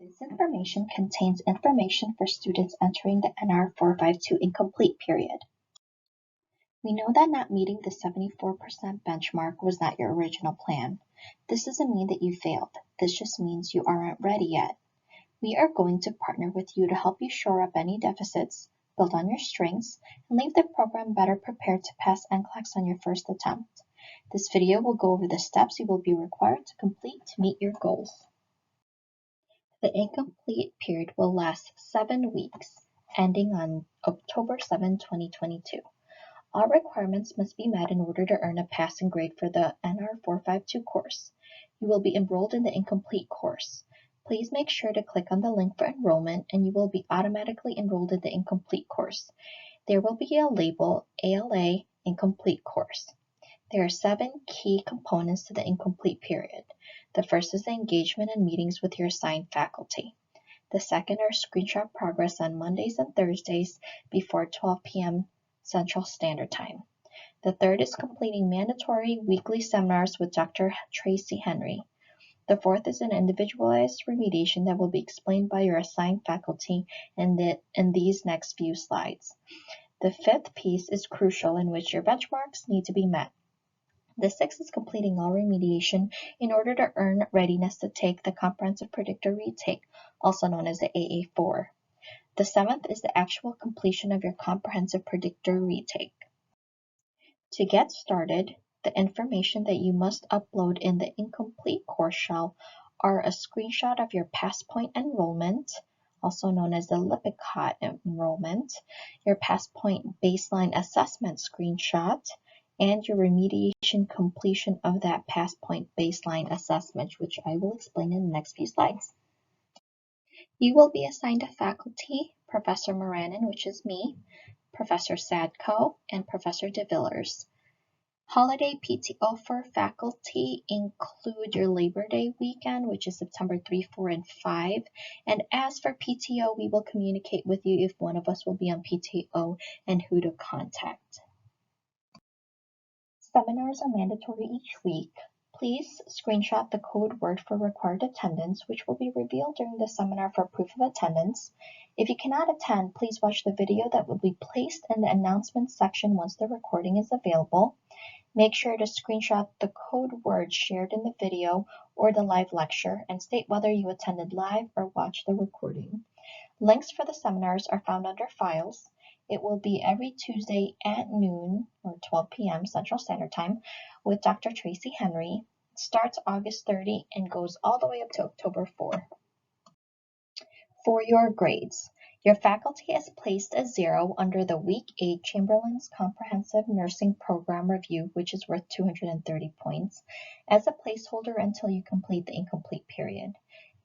This information contains information for students entering the NR 452 incomplete period. We know that not meeting the 74% benchmark was not your original plan. This doesn't mean that you failed. This just means you aren't ready yet. We are going to partner with you to help you shore up any deficits, build on your strengths, and leave the program better prepared to pass NCLEX on your first attempt. This video will go over the steps you will be required to complete to meet your goals. The incomplete period will last 7 weeks, ending on October 7, 2022. All requirements must be met in order to earn a passing grade for the NR 452 course. You will be enrolled in the incomplete course. Please make sure to click on the link for enrollment and you will be automatically enrolled in the incomplete course. There will be a label ALA Incomplete Course. There are 7 key components to the incomplete period. The first is the engagement and meetings with your assigned faculty. The second are screenshot progress on Mondays and Thursdays before 12 p.m. Central Standard Time. The third is completing mandatory weekly seminars with Dr. Tracy Henry. The fourth is an individualized remediation that will be explained by your assigned faculty in these next few slides. The fifth piece is crucial, in which your benchmarks need to be met. The sixth is completing all remediation in order to earn readiness to take the Comprehensive Predictor Retake, also known as the AA4. The seventh is the actual completion of your Comprehensive Predictor Retake. To get started, the information that you must upload in the incomplete course shell are a screenshot of your PowerPoint enrollment, also known as the Lippincott enrollment, your PowerPoint baseline assessment screenshot, and your remediation completion of that PowerPoint baseline assessment, which I will explain in the next few slides. You will be assigned a faculty, Professor Moranin, which is me, Professor Sadko, and Professor De Villers. Holiday PTO for faculty include your Labor Day weekend, which is September 3, 4, and 5. And as for PTO, we will communicate with you if one of us will be on PTO and who to contact. Seminars are mandatory each week. Please screenshot the code word for required attendance, which will be revealed during the seminar for proof of attendance. If you cannot attend, please watch the video that will be placed in the announcements section once the recording is available. Make sure to screenshot the code word shared in the video or the live lecture and state whether you attended live or watched the recording. Links for the seminars are found under Files. It will be every Tuesday at noon or 12 p.m. Central Standard Time with Dr. Tracy Henry. It starts August 30 and goes all the way up to October 4. For your grades, your faculty has placed a 0 under the Week 8 Chamberlain's Comprehensive Nursing Program Review, which is worth 230 points, as a placeholder until you complete the incomplete period.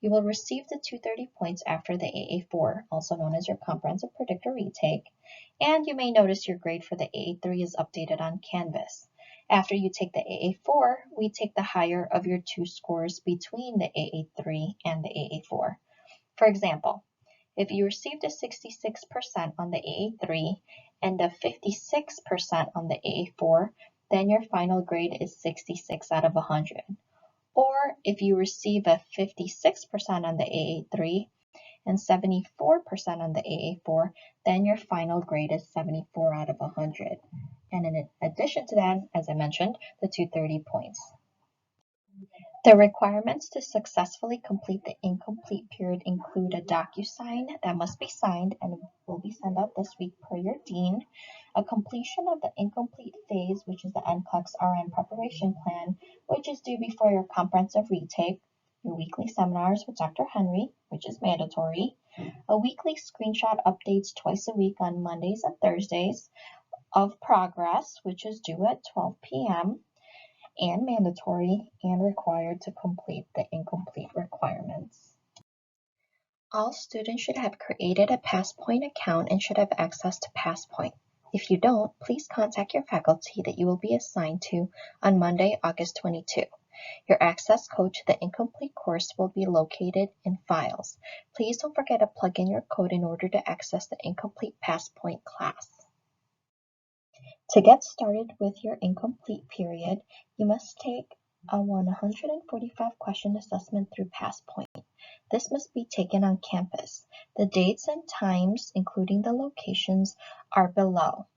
You will receive the 230 points after the AA4, also known as your Comprehensive Predictor Retake, and you may notice your grade for the AA3 is updated on Canvas. After you take the AA4, we take the higher of your 2 scores between the AA3 and the AA4. For example, if you received a 66% on the AA3 and a 56% on the AA4, then your final grade is 66 out of 100. Or if you receive a 56% on the AA3 and 74% on the AA4, then your final grade is 74 out of 100. And in addition to that, as I mentioned, the 230 points. The requirements to successfully complete the incomplete period include a DocuSign that must be signed and will be sent out this week per your dean, a completion of the incomplete phase, which is the NCLEX RN preparation plan, which is due before your comprehensive retake, your weekly seminars with Dr. Henry, which is mandatory, a weekly screenshot updates twice a week on Mondays and Thursdays of progress, which is due at 12 p.m., and mandatory and required to complete the incomplete requirements. All students should have created a PowerPoint account and should have access to PowerPoint. If you don't, please contact your faculty that you will be assigned to on Monday, August 22. Your access code to the incomplete course will be located in Files. Please don't forget to plug in your code in order to access the incomplete PowerPoint class. To get started with your incomplete period, you must take a 145 question assessment through PowerPoint. This must be taken on campus. The dates and times, including the locations, are below.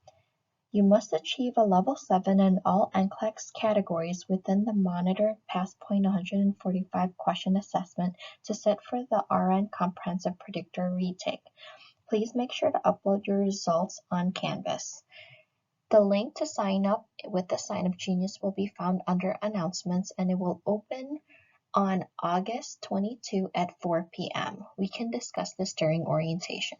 You must achieve a level 7 in all NCLEX categories within the monitored PowerPoint 145 question assessment to sit for the RN Comprehensive Predictor retake. Please make sure to upload your results on Canvas. The link to sign up with the Sign Up Genius will be found under Announcements, and it will open on August 22 at 4 p.m. We can discuss this during orientation.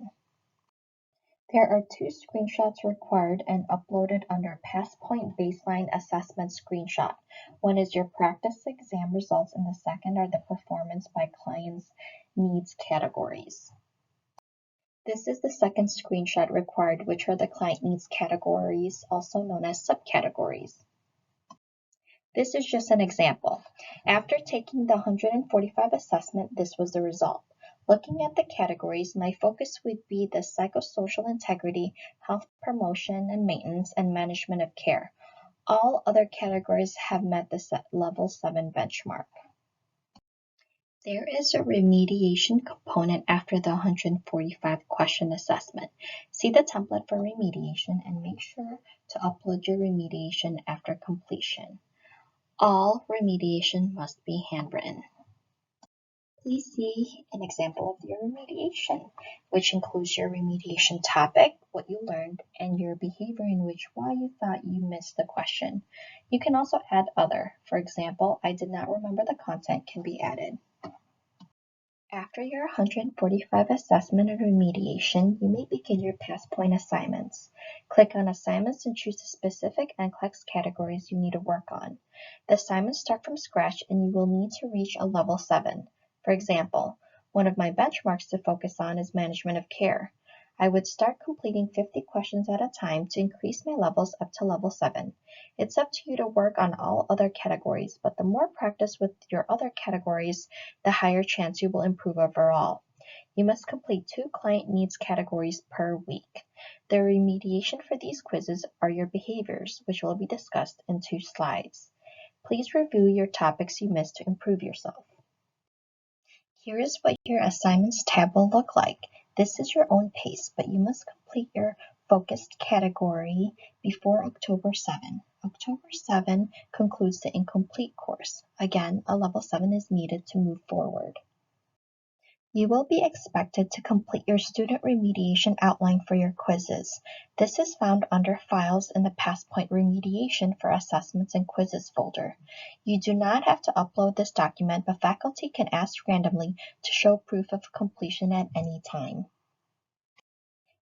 There are 2 screenshots required and uploaded under PowerPoint Baseline Assessment Screenshot. One is your practice exam results, and the second are the performance by clients' needs categories. This is the second screenshot required, which are the client needs categories, also known as subcategories. This is just an example. After taking the 145 assessment, this was the result. Looking at the categories, my focus would be the psychosocial integrity, health promotion and maintenance, and management of care. All other categories have met the level 7 benchmark. There is a remediation component after the 145 question assessment. See the template for remediation and make sure to upload your remediation after completion. All remediation must be handwritten. Please see an example of your remediation, which includes your remediation topic, what you learned, and your behavior in which why you thought you missed the question. You can also add other. For example, I did not remember the content can be added. After your 145 assessment and remediation, you may begin your PowerPoint assignments. Click on Assignments and choose the specific NCLEX categories you need to work on. The assignments start from scratch and you will need to reach a level 7. For example, one of my benchmarks to focus on is management of care. I would start completing 50 questions at a time to increase my levels up to level 7. It's up to you to work on all other categories, but the more practice with your other categories, the higher chance you will improve overall. You must complete 2 client needs categories per week. The remediation for these quizzes are your behaviors, which will be discussed in 2 slides. Please review your topics you missed to improve yourself. Here is what your assignments tab will look like. This is your own pace, but you must complete your focused category before October 7. October 7 concludes the incomplete course. Again, a level 7 is needed to move forward. You will be expected to complete your student remediation outline for your quizzes. This is found under Files in the PowerPoint Remediation for Assessments and Quizzes folder. You do not have to upload this document, but faculty can ask randomly to show proof of completion at any time.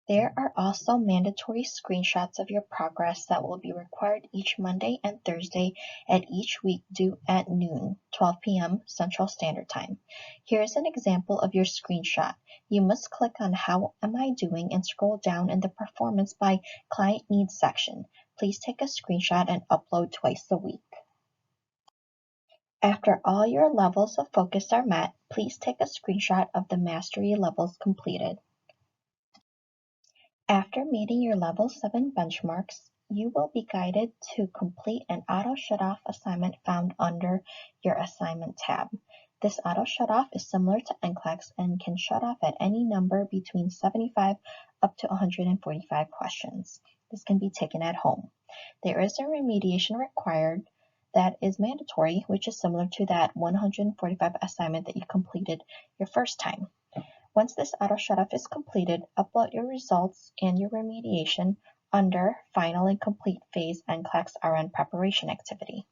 There are also mandatory screenshots of your progress that will be required each Monday and Thursday at each week due at noon, 12 p.m. Central Standard Time. Here is an example of your screenshot. You must click on How Am I Doing and scroll down in the Performance by Client Needs section. Please take a screenshot and upload twice a week. After all your levels of focus are met, please take a screenshot of the mastery levels completed. After meeting your level 7 benchmarks, you will be guided to complete an auto shutoff assignment found under your assignment tab. This auto shutoff is similar to NCLEX and can shut off at any number between 75 up to 145 questions. This can be taken at home. There is a remediation required that is mandatory, which is similar to that 145 assignment that you completed your first time. Once this auto shutoff is completed, upload your results and your remediation under Final and Complete Phase NCLEX RN Preparation Activity.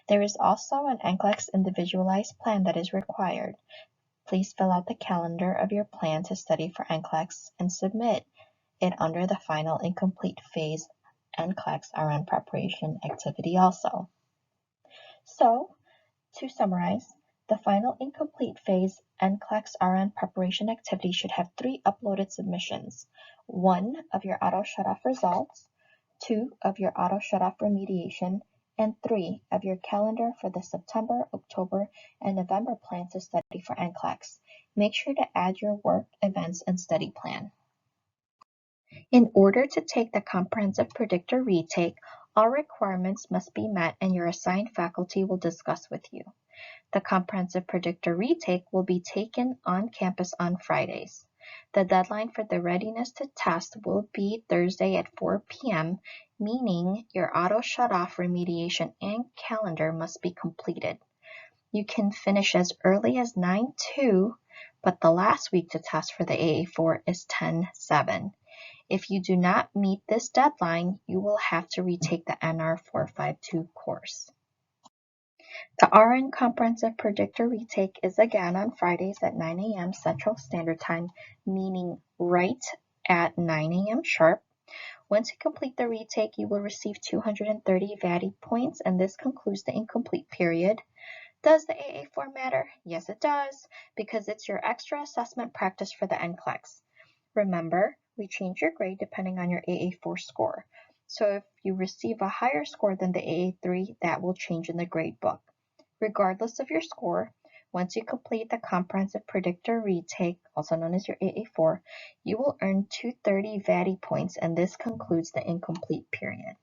There is also an NCLEX Individualized Plan that is required. Please fill out the calendar of your plan to study for NCLEX and submit it under the Final and Complete Phase NCLEX RN Preparation Activity also. So, to summarize, the Final Incomplete Phase NCLEX RN Preparation Activity should have 3 uploaded submissions. 1 of your auto shutoff results, 2 of your auto shutoff remediation, and 3 of your calendar for the September, October, and November plan to study for NCLEX. Make sure to add your work, events, and study plan. In order to take the Comprehensive Predictor retake, All requirements must be met and your assigned faculty will discuss with you. The comprehensive predictor retake will be taken on campus on Fridays. The deadline for the readiness to test will be Thursday at 4 p.m., meaning your auto shutoff remediation and calendar must be completed. You can finish as early as 9/2, but the last week to test for the AA4 is 10/7. If you do not meet this deadline, you will have to retake the NR 452 course. The RN Comprehensive Predictor Retake is again on Fridays at 9 a.m. Central Standard Time, meaning right at 9 a.m. sharp. Once you complete the retake, you will receive 230 VATI points, and this concludes the incomplete period. Does the AA4 matter? Yes, it does, because it's your extra assessment practice for the NCLEX. Remember, we change your grade depending on your AA4 score. So if you receive a higher score than the AA3, that will change in the grade book. Regardless of your score, once you complete the Comprehensive Predictor Retake, also known as your AA4, you will earn 230 VATI points, and this concludes the incomplete period.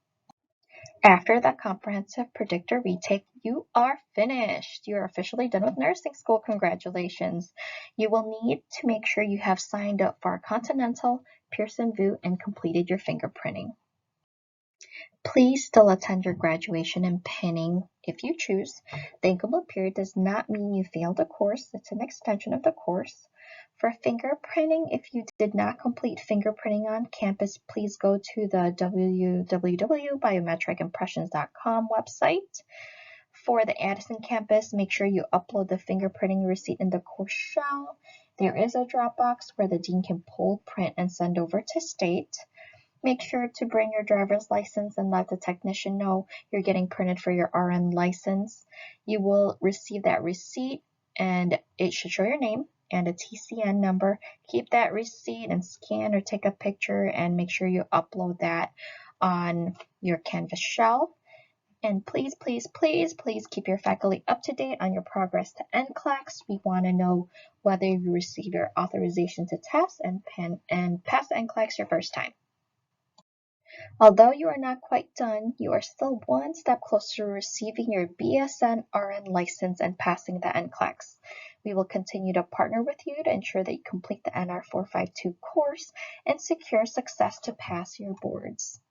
After the Comprehensive Predictor Retake, you are finished. You are officially done with nursing school. Congratulations. You will need to make sure you have signed up for our Continental, Pearson VUE, and completed your fingerprinting. Please still attend your graduation and pinning if you choose. The incomplete period does not mean you failed a course. It's an extension of the course. For fingerprinting, if you did not complete fingerprinting on campus, please go to the www.biometricimpressions.com website. For the Addison campus, make sure you upload the fingerprinting receipt in the course shell. There is a Dropbox where the dean can pull, print, and send over to state. Make sure to bring your driver's license and let the technician know you're getting printed for your RN license. You will receive that receipt and it should show your name and a TCN number. Keep that receipt and scan or take a picture and make sure you upload that on your Canvas shell. And please, please, please, please keep your faculty up to date on your progress to NCLEX. We want to know whether you receive your authorization to test and pass NCLEX your first time. Although you are not quite done, you are still one step closer to receiving your BSN RN license and passing the NCLEX. We will continue to partner with you to ensure that you complete the NR 452 course and secure success to pass your boards.